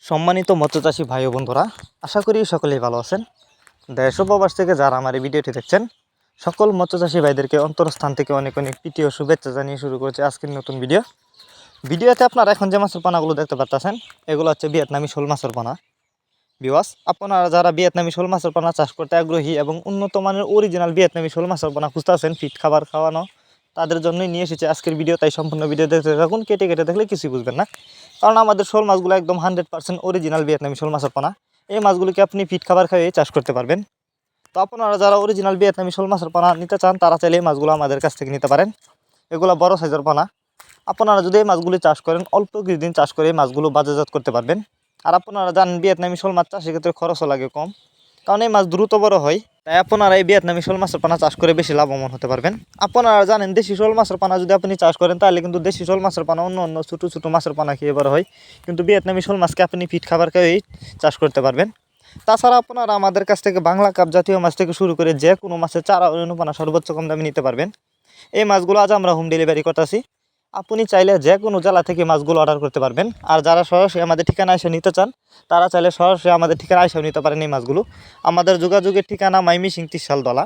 সম্মানিত মৎস্যচাষী ভাই ও বন্ধুরা, আশা করি সকলেই ভালো আছেন। দেশ ও প্রবাস থেকে যারা আমার এই ভিডিওটি দেখছেন, সকল মৎস্যচাষী ভাইদেরকে অন্তরস্থান থেকে অনেক অনেক প্রীতি ও শুভেচ্ছা জানিয়ে শুরু করেছে আজকের নতুন ভিডিওতে আপনারা এখন যে মাছের পোনাগুলো দেখতে পাচ্ছেন, এগুলো হচ্ছে ভিয়েতনামি শোল মাছের পোনা। ভিউয়ার্স, আপনারা যারা ভিয়েতনামি শোল মাছের পোনা চাষ করতে আগ্রহী এবং উন্নত মানের অরিজিনাল ভিয়েতনামি শোল মাছের পোনা খুঁজতেছেন ফিট খাবার খাওয়ানো, তাদের জন্যই নিয়ে এসেছে আজকের ভিডিও। তাই সম্পূর্ণ ভিডিও দেখতে থাকুন, কেটে কেটে দেখলে কিছুই বুঝবেন না। কারণ আমাদের শোল মাছগুলো একদম 100% অরিজিনাল ভিয়েতনামি শোল মাছের পোনা। এই মাছগুলোকে আপনি ফিট খাবার খাইয়ে চাষ করতে পারবেন। তো আপনারা যারা অরিজিনাল ভিয়েতনামি শোল মাছের পোনা নিতে চান, তারা চাইলে এই মাছগুলো আমাদের কাছ থেকে নিতে পারেন। এগুলো বড় সাইজের পোনা। আপনারা যদি এই মাছগুলি চাষ করেন, অল্প কিছুদিন চাষ করে এই মাছগুলো বাজারজাত করতে পারবেন। আর আপনারা জানেন ভিয়েতনামি শোল মাছ চাষের ক্ষেত্রে খরচও লাগে কম, কারণ এই মাছ দ্রুত বড় হয়। তাই আপনারা এই ভিয়েতনামি শোল মাছের পোনা চাষ করে বেশি লাভবান হতে পারবেন। আপনারা জানেন দেশি শোল মাছের পোনা যদি আপনি চাষ করেন, তাহলে কিন্তু দেশি শোল মাছের পোনা অন্য অন্য ছোটো ছোটো মাছের পোনা খেয়ে বড় হয়, কিন্তু ভিয়েতনামি শোল মাছকে আপনি ফিট খাবার খেয়েই চাষ করতে পারবেন। তাছাড়া আপনারা আমাদের কাছ থেকে বাংলা কাপ জাতীয় মাছ থেকে শুরু করে যে কোনো মাছের চারা অনুপানা সর্বোচ্চ কম দামে নিতে পারবেন। এই মাছগুলো আজ আমরা হোম ডেলিভারি করতেছি। আপনি চাইলে যে কোনো জেলা থেকে মাছগুলো অর্ডার করতে পারবেন। আর যারা সরাসরি আমাদের ঠিকানা এসে নিতে চান, তারা চাইলে সরাসরি আমাদের ঠিকানা এসেও নিতে পারেন এই মাছগুলো। আমাদের যোগাযোগের ঠিকানা মাইমিসিং ৩০ দলা।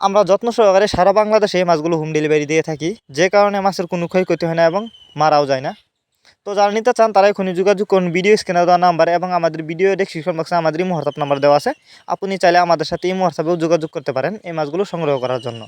আমরা যত্ন সহকারে সারা বাংলাদেশে এই মাছগুলো হোম ডেলিভারি দিয়ে থাকি, যে কারণে মাছের কোনো ক্ষয়ক্ষতি হয় না এবং মারাও যায় না। তো যারা নিতে চান তারা এখনই যোগাযোগ করুন ভিডিও স্ক্রিনে দেওয়া নাম্বারে, এবং আমাদের ভিডিও ডেসক্রিপশন বক্সে আমাদের ইমো হোয়াটসঅ্যাপ নাম্বার দেওয়া আছে। আপনি চাইলে আমাদের সাথে ইমো হোয়াটসঅ্যাপেও যোগাযোগ করতে পারেন এই মাছগুলো সংগ্রহ করার জন্য।